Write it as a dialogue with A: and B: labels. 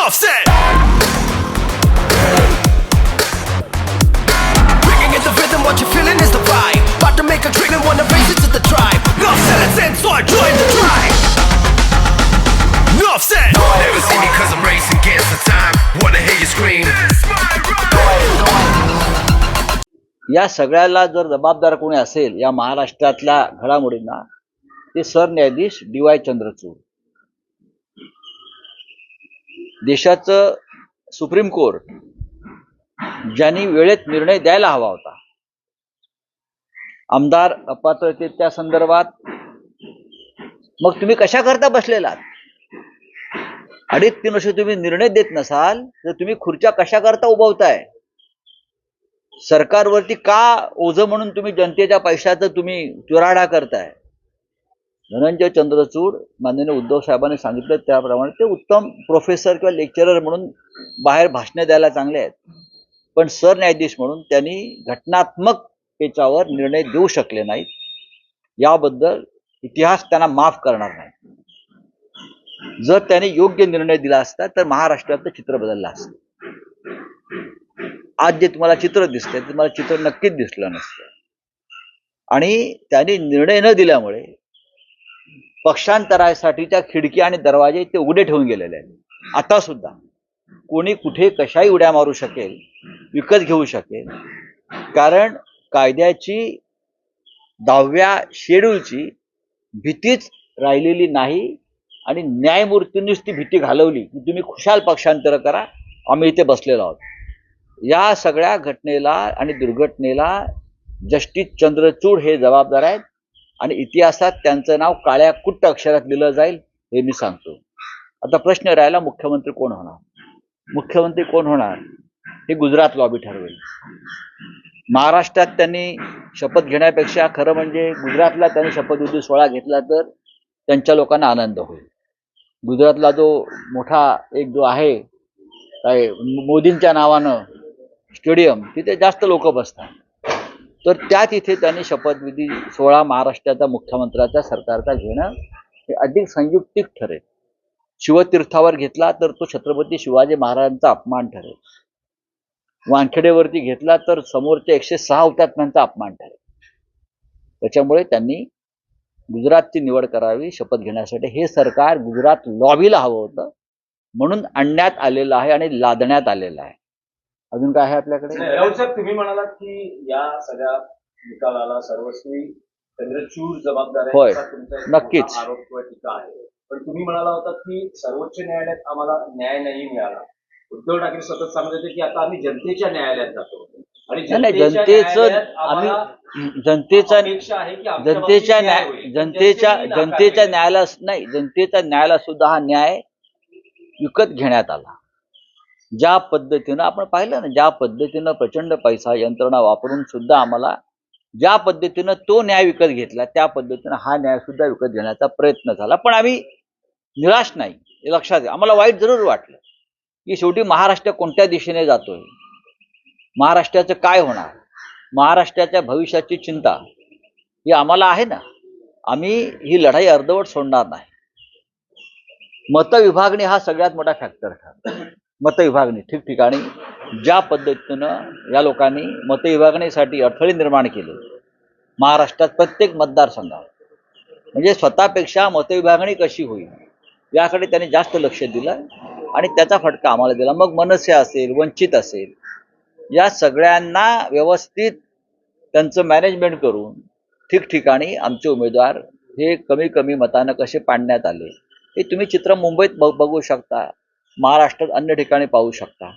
A: Enough said. Breaking in the rhythm, what you're feeling is the vibe. About to make a dream and wanna race it to the tribe. Enough said, it's in, so I joined the tribe. Enough said. Never see me cause I'm racing against the time. Wanna hear you scream. It's my ride.
B: या सगळ्याला जर जबाबदार कोणी असेल या महाराष्ट्रातल्या घडामोडींना ते सरन्यायाधीश DY चंद्रचूड. देशाचं सुप्रीम कोर्ट ज्यांनी वेळेत निर्णय द्यायला हवा होता, आमदार अपात्रतेच्या संदर्भात, मग तुम्ही कशा करता बसलेलात? 2.5-3 वर्ष तुम्ही निर्णय देत नसाल तर तुम्ही खुर्च्या कशा करता उभवताय? सरकारवरती का ओझं म्हणून तुम्ही जनतेच्या पैशाचं तुम्ही चुराडा करताय? धनंजय चंद्रचूड माननीय उद्धव साहेबांनी सांगितलं त्याप्रमाणे ते उत्तम प्रोफेसर किंवा लेक्चरर म्हणून बाहेर भाषणे द्यायला चांगले आहेत, पण सरन्यायाधीश म्हणून त्यांनी घटनात्मक पेचावर निर्णय देऊ शकले नाहीत. याबद्दल इतिहास त्यांना माफ करणार नाही. जर त्यांनी योग्य निर्णय दिला असता तर महाराष्ट्राचं चित्र बदललं असतं. आज जे तुम्हाला चित्र दिसतंय ते तुम्हाला चित्र नक्कीच दिसलं नसतं. आणि त्यांनी निर्णय न दिल्यामुळे पक्षांतरासाठीच्या खिडकी आणि दरवाजे ते उघडे ठेवून गेलेले आहेत. आता सुद्धा कोणी कुठे कशाही उड्या मारू शकेल, विकत घेऊ शकेल, कारण कायद्याची 10व्या शेड्यूलची भीतीच राहिलेली नाही. आणि न्यायमूर्तींनीच ती भीती घालवली की तुम्ही खुशाल पक्षांतर करा, आम्ही इथे बसलेलो आहोत. या सगळ्या घटनेला आणि दुर्घटनेला जस्टिस चंद्रचूड हे जबाबदार आहेत आणि इतिहासात त्यांचं नाव काळ्या कुट्ट अक्षरात लिहिलं जाईल हे मी सांगतो. आता प्रश्न राहिला मुख्यमंत्री कोण होणार? मुख्यमंत्री कोण होणार हे गुजरात लॉबी ठरवेल. महाराष्ट्रात त्यांनी शपथ घेण्यापेक्षा खरं म्हणजे गुजरातला त्यांनी शपथविधी सोहळा घेतला तर त्यांच्या लोकांना आनंद होईल. गुजरातला जो मोठा एक जो आहे काय मोदींच्या नावानं स्टेडियम, तिथे जास्त लोक बसतात, तर त्या तिथे त्यांनी शपथविधी सोहळा महाराष्ट्राच्या मुख्यमंत्र्याच्या सरकारचा घेणं हे अधिक संयुक्तिक ठरेल. शिवतीर्थावर घेतला तर तो छत्रपती शिवाजी महाराजांचा अपमान ठरेल. वानखेडेवरती घेतला तर समोरच्या 106 हुतात्म्यांचा अपमान ठरेल. त्याच्यामुळे त्यांनी गुजरातची निवड करावी शपथ घेण्यासाठी. हे सरकार गुजरात लॉबीला हवं होतं म्हणून आणण्यात आलेलं आहे आणि लादण्यात आलेलं आहे. अजून काय आहे आपल्याकडे?
C: राऊत साहेब, तुम्ही म्हणालात की या सगळ्या निकालाला सर्वस्वी चंद्रचूड जबाबदार आहे.
B: होय,
C: तुमचा
B: नक्कीच
C: आरोप किंवा टीका आहे, पण तुम्ही म्हणाला होता की सर्वोच्च न्यायालयात आम्हाला न्याय नाही मिळाला. उद्धव ठाकरे सतत सांगत होते की आता आम्ही जनतेच्या न्यायालयात जातो आणि
B: जनतेच्या न्यायाला सुद्धा हा न्याय विकत घेण्यात आला. ज्या पद्धतीनं आपण पाहिलं ना, ज्या पद्धतीनं प्रचंड पैसा यंत्रणा वापरून सुद्धा आम्हाला ज्या पद्धतीनं तो न्याय विकत घेतला त्या पद्धतीनं हा न्याय सुद्धा विकत घेण्याचा प्रयत्न झाला. पण आम्ही निराश नाही, हे लक्षात घ्या. आम्हाला वाईट जरूर वाटलं की शेवटी महाराष्ट्र कोणत्या दिशेने जातोय, महाराष्ट्राचं काय होणार, महाराष्ट्राच्या भविष्याची चिंता ही आम्हाला आहे ना. आम्ही ही लढाई अर्धवट सोडणार नाही. मतविभागणी हा सगळ्यात मोठा फॅक्टर ठरतो. मतविभागणी ठिकठिकाणी ज्या पद्धतीनं या लोकांनी मतविभागणीसाठी अडथळे निर्माण केले महाराष्ट्रात प्रत्येक मतदारसंघात, म्हणजे स्वतःपेक्षा मतविभागणी कशी होईल याकडे त्यांनी जास्त लक्ष दिलं आणि त्याचा फटका आम्हाला दिला. मग मनसे असेल, वंचित असेल, या सगळ्यांना व्यवस्थित त्यांचं मॅनेजमेंट करून ठिकठिकाणी आमचे उमेदवार हे कमी कमी मतानं कसे पाडण्यात आले हे तुम्ही चित्र मुंबईत बघू शकता, महाराष्ट्रात अन्य ठिकाणी पाहू शकता.